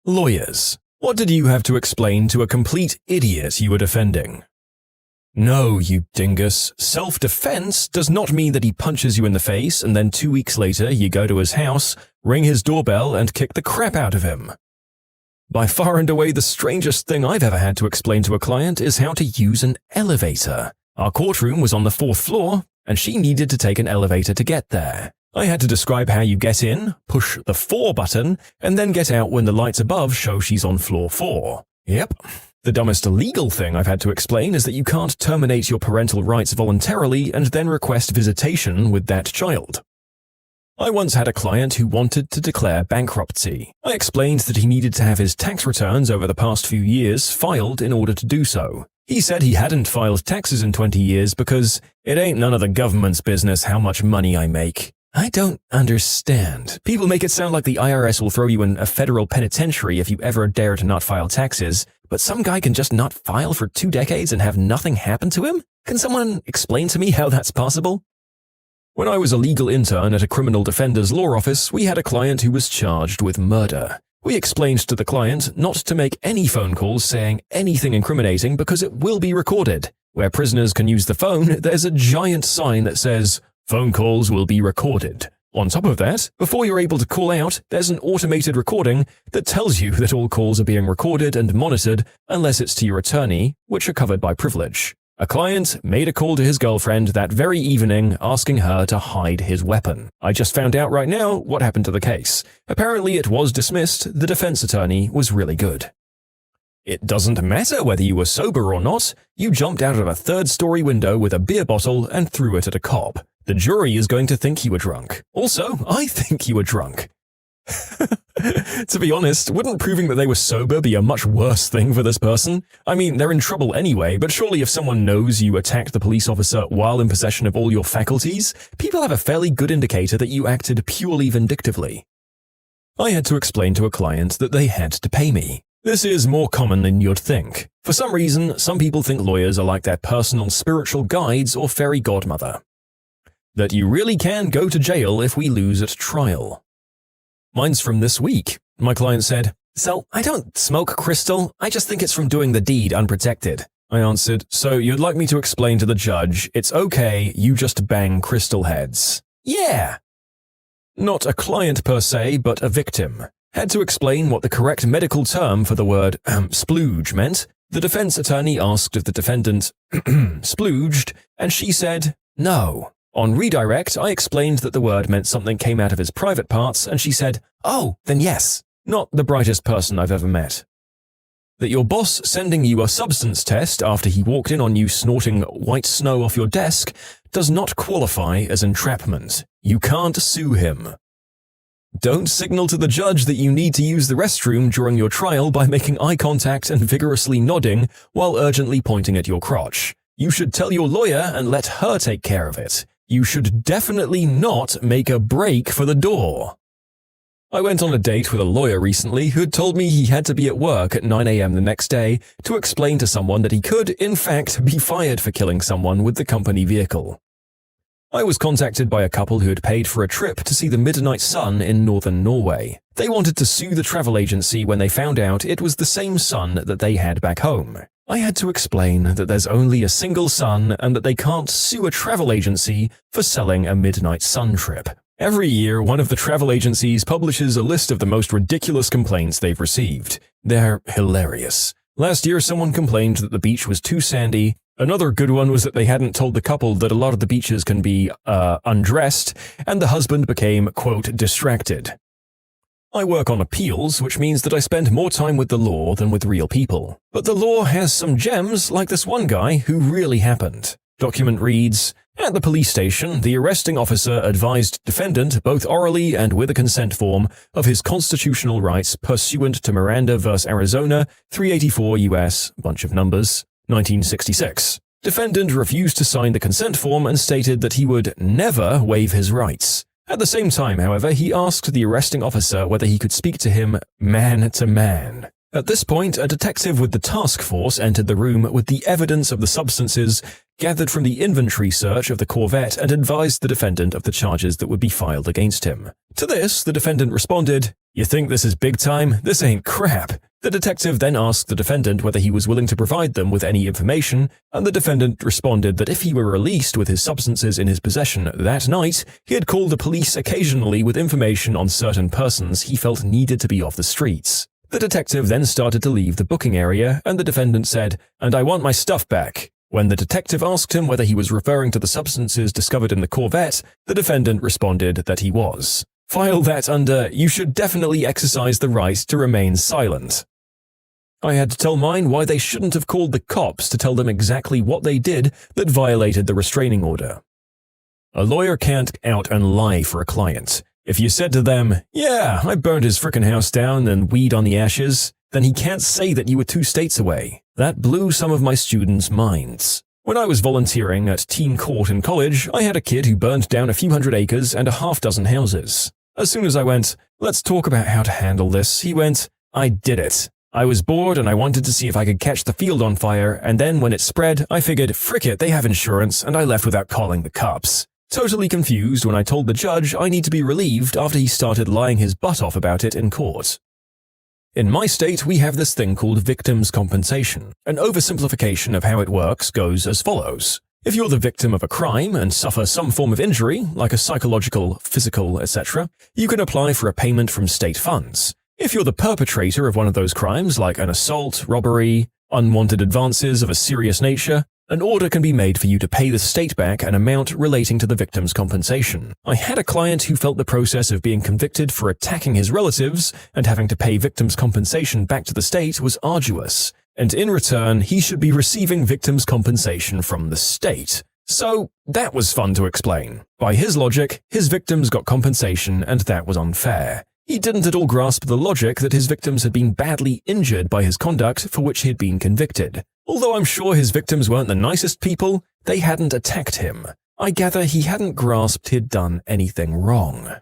Lawyers. What did you have to explain to a complete idiot you were defending? No, you dingus. Self-defense does not mean that he punches you in the face and then 2 weeks later you go to his house, ring his doorbell, and kick the crap out of him. By far and away the strangest thing I've ever had to explain to a client is how to use an elevator. Our courtroom was on the 4th floor, and she needed to take an elevator to get there. I had to describe how you get in, push the 4 button, and then get out when the lights above show she's on floor 4. Yep. The dumbest legal thing I've had to explain is that you can't terminate your parental rights voluntarily and then request visitation with that child. I once had a client who wanted to declare bankruptcy. I explained that he needed to have his tax returns over the past few years filed in order to do so. He said he hadn't filed taxes in 20 years because it ain't none of the government's business how much money I make. I don't understand. People make it sound like the IRS will throw you in a federal penitentiary if you ever dare to not file taxes, but some guy can just not file for 2 decades and have nothing happen to him? Can someone explain to me how that's possible? When I was a legal intern at a criminal defender's law office, we had a client who was charged with murder. We explained to the client not to make any phone calls saying anything incriminating because it will be recorded. Where prisoners can use the phone, there's a giant sign that says, "Phone calls will be recorded." On top of that, before you're able to call out, there's an automated recording that tells you that all calls are being recorded and monitored unless it's to your attorney, which are covered by privilege. A client made a call to his girlfriend that very evening asking her to hide his weapon. I just found out right now what happened to the case. Apparently it was dismissed. The defense attorney was really good. It doesn't matter whether you were sober or not. You jumped out of a 3rd-story window with a beer bottle and threw it at a cop. The jury is going to think you were drunk. Also, I think you were drunk. To be honest, wouldn't proving that they were sober be a much worse thing for this person? I mean, they're in trouble anyway, but surely if someone knows you attacked the police officer while in possession of all your faculties, people have a fairly good indicator that you acted purely vindictively. I had to explain to a client that they had to pay me. This is more common than you'd think. For some reason, some people think lawyers are like their personal spiritual guides or fairy godmother. That you really can go to jail if we lose at trial. Mine's from this week. My client said, "So, I don't smoke crystal, I just think it's from doing the deed unprotected." I answered, "So you'd like me to explain to the judge, it's okay, you just bang crystal heads." Yeah! Not a client per se, but a victim. Had to explain what the correct medical term for the word splooge meant. The defense attorney asked if the defendant splooged, and she said, "No." On redirect, I explained that the word meant something came out of his private parts, and she said, "Oh, then yes." Not the brightest person I've ever met. That your boss sending you a substance test after he walked in on you snorting white snow off your desk does not qualify as entrapment. You can't sue him. Don't signal to the judge that you need to use the restroom during your trial by making eye contact and vigorously nodding while urgently pointing at your crotch. You should tell your lawyer and let her take care of it. You should definitely not make a break for the door. I went on a date with a lawyer recently who had told me he had to be at work at 9 a.m. the next day to explain to someone that he could, in fact, be fired for killing someone with the company vehicle. I was contacted by a couple who had paid for a trip to see the midnight sun in northern Norway. They wanted to sue the travel agency when they found out it was the same sun that they had back home. I had to explain that there's only a single sun and that they can't sue a travel agency for selling a midnight sun trip. Every year, one of the travel agencies publishes a list of the most ridiculous complaints they've received. They're hilarious. Last year, someone complained that the beach was too sandy. Another good one was that they hadn't told the couple that a lot of the beaches can be, undressed, and the husband became, quote, distracted. I work on appeals, which means that I spend more time with the law than with real people. But the law has some gems, like this one guy who really happened. Document reads, "At the police station, the arresting officer advised defendant, both orally and with a consent form, of his constitutional rights pursuant to Miranda v. Arizona, 384 U.S., bunch of numbers, 1966. Defendant refused to sign the consent form and stated that he would never waive his rights. At the same time, however, he asked the arresting officer whether he could speak to him man to man. At this point, a detective with the task force entered the room with the evidence of the substances gathered from the inventory search of the Corvette and advised the defendant of the charges that would be filed against him. To this, the defendant responded, "You think this is big time? This ain't crap." The detective then asked the defendant whether he was willing to provide them with any information, and the defendant responded that if he were released with his substances in his possession that night, he had called the police occasionally with information on certain persons he felt needed to be off the streets. The detective then started to leave the booking area, and the defendant said, "And I want my stuff back." When the detective asked him whether he was referring to the substances discovered in the Corvette, the defendant responded that he was. File that under, "You should definitely exercise the right to remain silent." I had to tell mine why they shouldn't have called the cops to tell them exactly what they did that violated the restraining order. A lawyer can't out and lie for a client. If you said to them, "Yeah, I burned his frickin' house down and weed on the ashes," then he can't say that you were 2 states away. That blew some of my students' minds. When I was volunteering at teen court in college, I had a kid who burned down a few hundred acres and a half-dozen houses. As soon as I went, "Let's talk about how to handle this," he went, "I did it. I was bored and I wanted to see if I could catch the field on fire, and then when it spread, I figured, frick it, they have insurance, and I left without calling the cops." Totally confused when I told the judge I need to be relieved after he started lying his butt off about it in court. In my state, we have this thing called victim's compensation. An oversimplification of how it works goes as follows. If you're the victim of a crime and suffer some form of injury, like a psychological, physical, etc., you can apply for a payment from state funds. If you're the perpetrator of one of those crimes, like an assault, robbery, unwanted advances of a serious nature, an order can be made for you to pay the state back an amount relating to the victim's compensation. I had a client who felt the process of being convicted for attacking his relatives and having to pay victim's compensation back to the state was arduous, and in return, he should be receiving victim's compensation from the state. So, that was fun to explain. By his logic, his victims got compensation and that was unfair. He didn't at all grasp the logic that his victims had been badly injured by his conduct for which he had been convicted. Although I'm sure his victims weren't the nicest people, they hadn't attacked him. I gather he hadn't grasped he'd done anything wrong.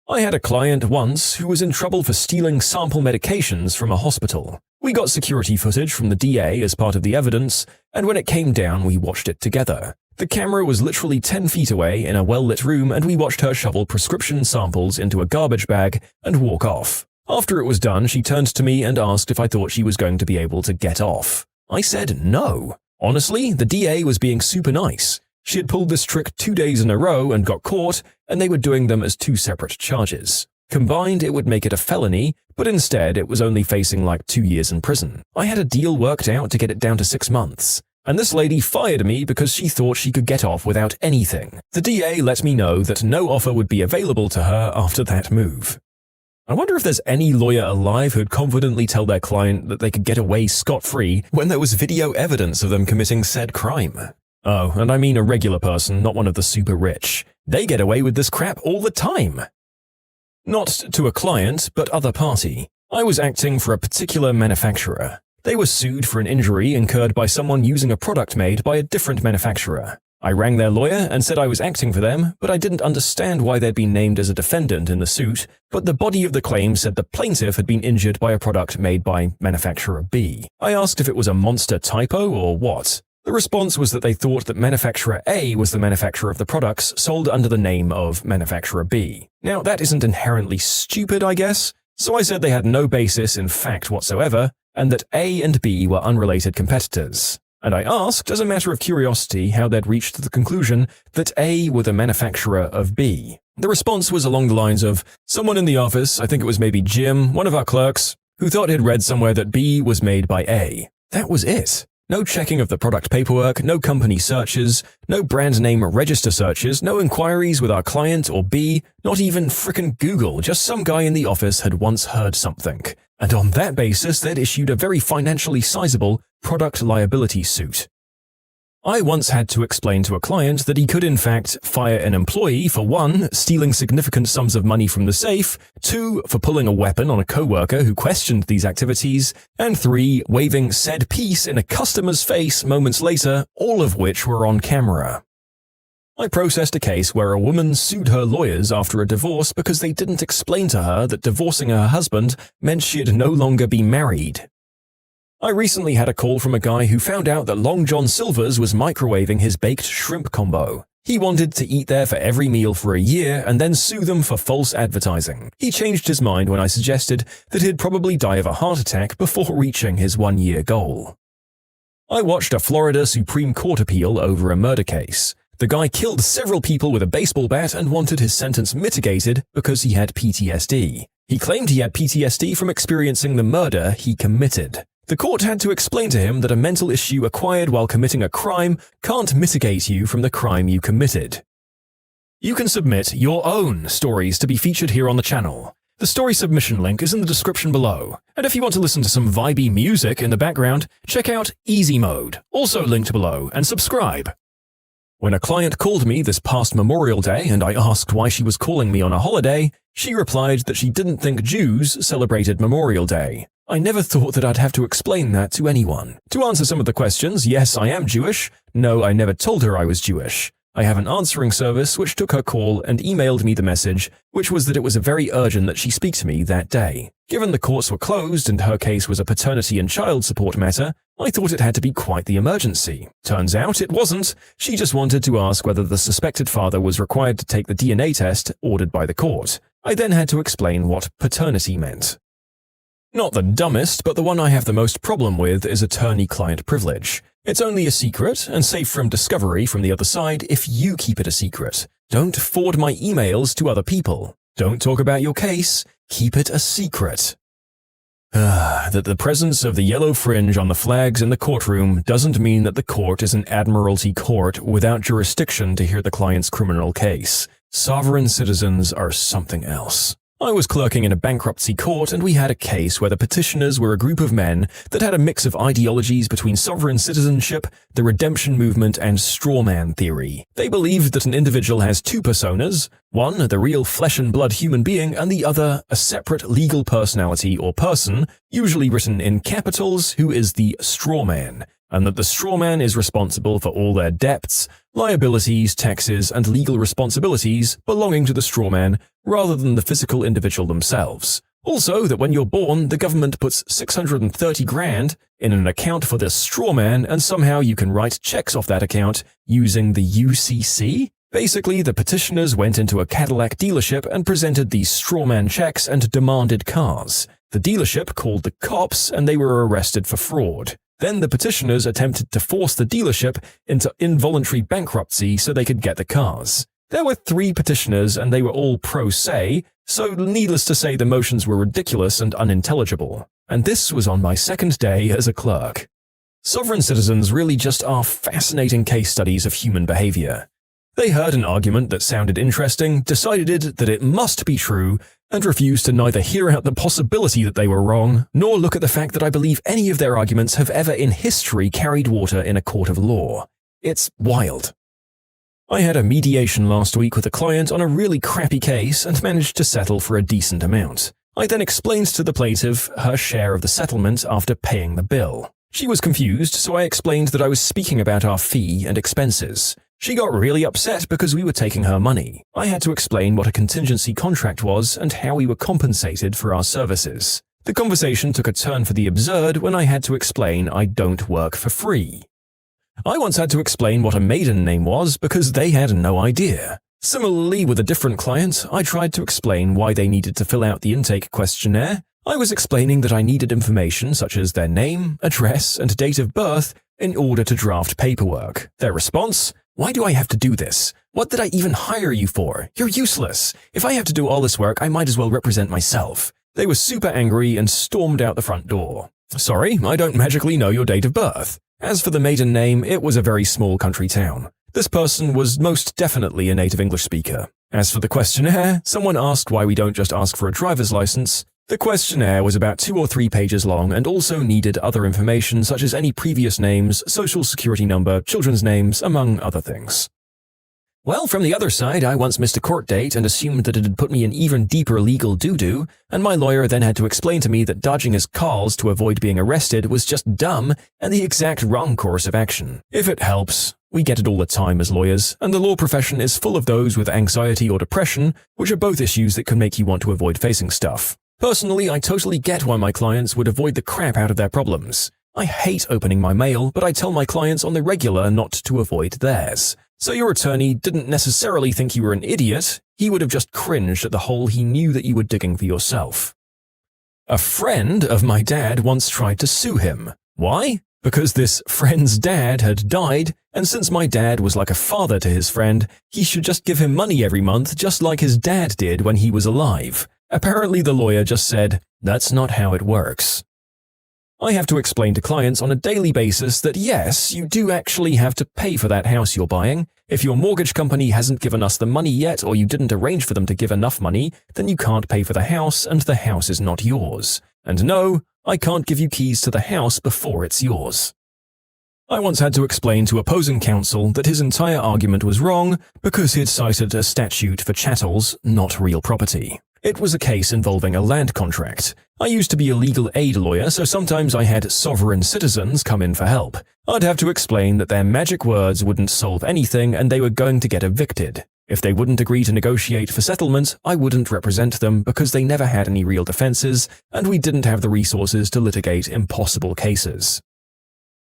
I had a client once who was in trouble for stealing sample medications from a hospital. We got security footage from the DA as part of the evidence, and when it came down, we watched it together. The camera was literally 10 feet away in a well-lit room, and we watched her shovel prescription samples into a garbage bag and walk off. After it was done, she turned to me and asked if I thought she was going to be able to get off. I said no. Honestly, the DA was being super nice. She had pulled this trick 2 days in a row and got caught, and they were doing them as 2 separate charges. Combined, it would make it a felony, but instead it was only facing like 2 years in prison. I had a deal worked out to get it down to 6 months. And this lady fired me because she thought she could get off without anything. The DA let me know that no offer would be available to her after that move. I wonder if there's any lawyer alive who'd confidently tell their client that they could get away scot-free when there was video evidence of them committing said crime. Oh, and I mean a regular person, not one of the super rich. They get away with this crap all the time. Not to a client, but other party. I was acting for a particular manufacturer. They were sued for an injury incurred by someone using a product made by a different manufacturer. I rang their lawyer and said I was acting for them, but I didn't understand why they'd been named as a defendant in the suit, but the body of the claim said the plaintiff had been injured by a product made by manufacturer B. I asked if it was a monster typo or what. The response was that they thought that manufacturer A was the manufacturer of the products sold under the name of manufacturer B. Now, that isn't inherently stupid, I guess, so I said they had no basis in fact whatsoever, and that A and B were unrelated competitors. And I asked, as a matter of curiosity, how they'd reached the conclusion that A were the manufacturer of B. The response was along the lines of, someone in the office, I think it was maybe Jim, one of our clerks, who thought he'd read somewhere that B was made by A. That was it. No checking of the product paperwork, no company searches, no brand name register searches, no inquiries with our client or B, not even frickin' Google, just some guy in the office had once heard something. And on that basis, they'd issued a very financially sizable product liability suit. I once had to explain to a client that he could in fact fire an employee for 1, stealing significant sums of money from the safe, 2, for pulling a weapon on a coworker who questioned these activities, and 3, waving said piece in a customer's face moments later, all of which were on camera. I processed a case where a woman sued her lawyers after a divorce because they didn't explain to her that divorcing her husband meant she'd no longer be married. I recently had a call from a guy who found out that Long John Silver's was microwaving his baked shrimp combo. He wanted to eat there for every meal for a year and then sue them for false advertising. He changed his mind when I suggested that he'd probably die of a heart attack before reaching his 1-year goal. I watched a Florida Supreme Court appeal over a murder case. The guy killed several people with a baseball bat and wanted his sentence mitigated because he had PTSD. He claimed he had PTSD from experiencing the murder he committed. The court had to explain to him that a mental issue acquired while committing a crime can't mitigate you from the crime you committed. You can submit your own stories to be featured here on the channel. The story submission link is in the description below. And if you want to listen to some vibey music in the background, check out Easy Mode, also linked below, and subscribe. When a client called me this past Memorial Day and I asked why she was calling me on a holiday, she replied that she didn't think Jews celebrated Memorial Day. I never thought that I'd have to explain that to anyone. To answer some of the questions, yes, I am Jewish. No, I never told her I was Jewish. I have an answering service which took her call and emailed me the message, which was that it was very urgent that she speak to me that day. Given the courts were closed and her case was a paternity and child support matter, I thought it had to be quite the emergency. Turns out it wasn't. She just wanted to ask whether the suspected father was required to take the DNA test ordered by the court. I then had to explain what paternity meant. Not the dumbest, but the one I have the most problem with is attorney-client privilege. It's only a secret and safe from discovery from the other side if you keep it a secret. Don't forward my emails to other people. Don't talk about your case. Keep it a secret. That the presence of the yellow fringe on the flags in the courtroom doesn't mean that the court is an admiralty court without jurisdiction to hear the client's criminal case. Sovereign citizens are something else. I was clerking in a bankruptcy court and we had a case where the petitioners were a group of men that had a mix of ideologies between sovereign citizenship, the redemption movement, and strawman theory. They believed that an individual has two personas, one the real flesh and blood human being and the other a separate legal personality or person, usually written in capitals, who is the strawman, and that the strawman is responsible for all their debts, liabilities, taxes, and legal responsibilities belonging to the strawman rather than the physical individual themselves. Also, that when you're born, the government puts $630,000 in an account for this strawman and somehow you can write checks off that account using the UCC? Basically, the petitioners went into a Cadillac dealership and presented these strawman checks and demanded cars. The dealership called the cops and they were arrested for fraud. Then the petitioners attempted to force the dealership into involuntary bankruptcy so they could get the cars. There were 3 petitioners and they were all pro se, so needless to say the motions were ridiculous and unintelligible. And this was on my second day as a clerk. Sovereign citizens really just are fascinating case studies of human behavior. They heard an argument that sounded interesting, decided that it must be true, and refused to neither hear out the possibility that they were wrong, nor look at the fact that I believe any of their arguments have ever in history carried water in a court of law. It's wild. I had a mediation last week with a client on a really crappy case and managed to settle for a decent amount. I then explained to the plaintiff her share of the settlement after paying the bill. She was confused, so I explained that I was speaking about our fee and expenses. She got really upset because we were taking her money. I had to explain what a contingency contract was and how we were compensated for our services. The conversation took a turn for the absurd when I had to explain I don't work for free. I once had to explain what a maiden name was because they had no idea. Similarly, with a different client, I tried to explain why they needed to fill out the intake questionnaire. I was explaining that I needed information such as their name, address, and date of birth in order to draft paperwork. Their response? Why do I have to do this? What did I even hire you for? You're useless. If I have to do all this work, I might as well represent myself. They were super angry and stormed out the front door. Sorry, I don't magically know your date of birth. As for the maiden name, it was a very small country town. This person was most definitely a native English speaker. As for the questionnaire, someone asked why we don't just ask for a driver's license. The questionnaire was about 2 or 3 pages long and also needed other information such as any previous names, social security number, children's names, among other things. Well, from the other side, I once missed a court date and assumed that it had put me in even deeper legal doo-doo, and my lawyer then had to explain to me that dodging his calls to avoid being arrested was just dumb and the exact wrong course of action. If it helps, we get it all the time as lawyers, and the law profession is full of those with anxiety or depression, which are both issues that can make you want to avoid facing stuff. Personally, I totally get why my clients would avoid the crap out of their problems. I hate opening my mail, but I tell my clients on the regular not to avoid theirs. So your attorney didn't necessarily think you were an idiot, he would have just cringed at the hole he knew that you were digging for yourself. A friend of my dad once tried to sue him. Why? Because this friend's dad had died, and since my dad was like a father to his friend, he should just give him money every month just like his dad did when he was alive. Apparently the lawyer just said, "That's not how it works." I have to explain to clients on a daily basis that yes, you do actually have to pay for that house you're buying. If your mortgage company hasn't given us the money yet or you didn't arrange for them to give enough money, then you can't pay for the house and the house is not yours. And no, I can't give you keys to the house before it's yours. I once had to explain to opposing counsel that his entire argument was wrong because he had cited a statute for chattels, not real property. It was a case involving a land contract. I used to be a legal aid lawyer, so sometimes I had sovereign citizens come in for help. I'd have to explain that their magic words wouldn't solve anything and they were going to get evicted. If they wouldn't agree to negotiate for settlement, I wouldn't represent them because they never had any real defenses and we didn't have the resources to litigate impossible cases.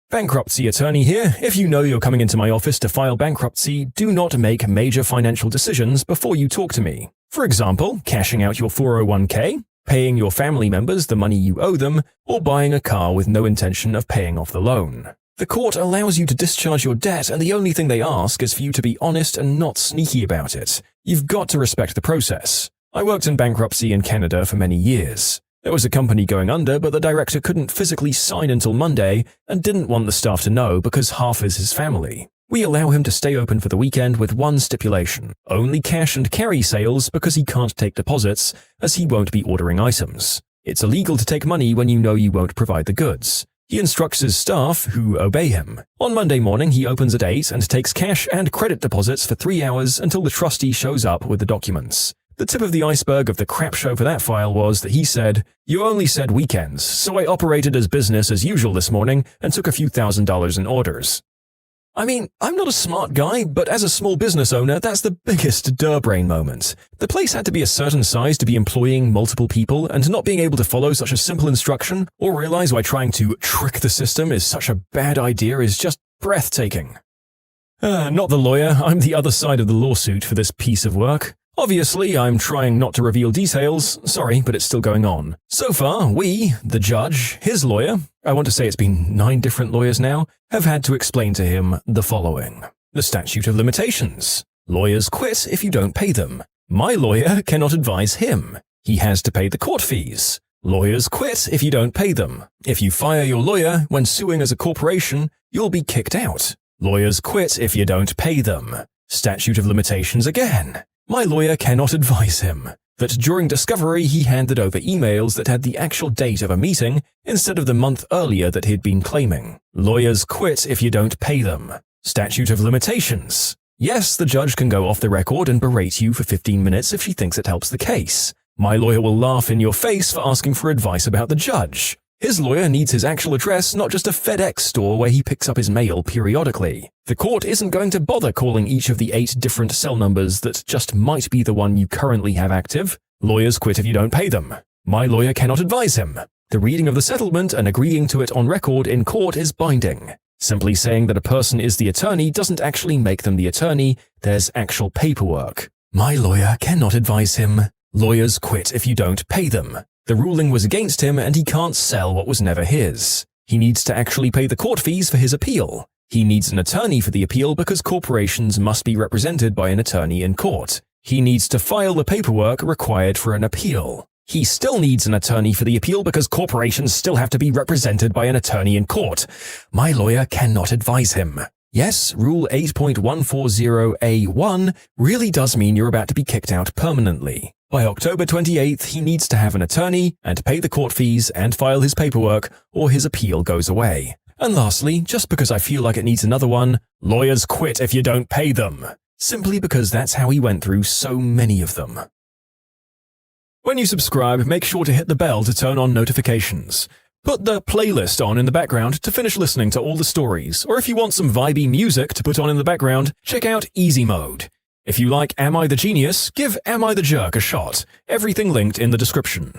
Bankruptcy attorney here. If you know you're coming into my office to file bankruptcy, do not make major financial decisions before you talk to me. For example, cashing out your 401k, paying your family members the money you owe them, or buying a car with no intention of paying off the loan. The court allows you to discharge your debt and the only thing they ask is for you to be honest and not sneaky about it. You've got to respect the process. I worked in bankruptcy in Canada for many years. There was a company going under, but the director couldn't physically sign until Monday and didn't want the staff to know because half is his family. We allow him to stay open for the weekend with one stipulation: only cash and carry sales because he can't take deposits as he won't be ordering items. It's illegal to take money when you know you won't provide the goods. He instructs his staff, who obey him. On Monday morning, he opens at 8 and takes cash and credit deposits for 3 hours until the trustee shows up with the documents. The tip of the iceberg of the crap show for that file was that he said, "You only said weekends, so I operated as business as usual this morning and took a few $1,000s in orders." I mean, I'm not a smart guy, but as a small business owner, that's the biggest brain moment. The place had to be a certain size to be employing multiple people, and not being able to follow such a simple instruction or realize why trying to trick the system is such a bad idea is just breathtaking. Not the lawyer, I'm the other side of the lawsuit for this piece of work. Obviously, I'm trying not to reveal details. Sorry, but it's still going on. So far, we, the judge, his lawyer, I want to say it's been 9 different lawyers now, have had to explain to him the following. The statute of limitations. Lawyers quit if you don't pay them. My lawyer cannot advise him. He has to pay the court fees. Lawyers quit if you don't pay them. If you fire your lawyer when suing as a corporation, you'll be kicked out. Lawyers quit if you don't pay them. Statute of limitations again. My lawyer cannot advise him that during discovery he handed over emails that had the actual date of a meeting instead of the month earlier that he'd been claiming. Lawyers quit if you don't pay them. Statute of limitations. Yes, the judge can go off the record and berate you for 15 minutes if she thinks it helps the case. My lawyer will laugh in your face for asking for advice about the judge. His lawyer needs his actual address, not just a FedEx store where he picks up his mail periodically. The court isn't going to bother calling each of the 8 different cell numbers that just might be the one you currently have active. Lawyers quit if you don't pay them. My lawyer cannot advise him. The reading of the settlement and agreeing to it on record in court is binding. Simply saying that a person is the attorney doesn't actually make them the attorney. There's actual paperwork. My lawyer cannot advise him. Lawyers quit if you don't pay them. The ruling was against him and he can't sell what was never his. He needs to actually pay the court fees for his appeal. He needs an attorney for the appeal because corporations must be represented by an attorney in court. He needs to file the paperwork required for an appeal. He still needs an attorney for the appeal because corporations still have to be represented by an attorney in court. My lawyer cannot advise him. Yes, Rule 8.140A1 really does mean you're about to be kicked out permanently. By October 28th, he needs to have an attorney and pay the court fees and file his paperwork, or his appeal goes away. And lastly, just because I feel like it needs another one, lawyers quit if you don't pay them. Simply because that's how he went through so many of them. When you subscribe, make sure to hit the bell to turn on notifications. Put the playlist on in the background to finish listening to all the stories, or if you want some vibey music to put on in the background, check out Easy Mode. If you like Am I the Genius, give Am I the Jerk a shot. Everything linked in the description.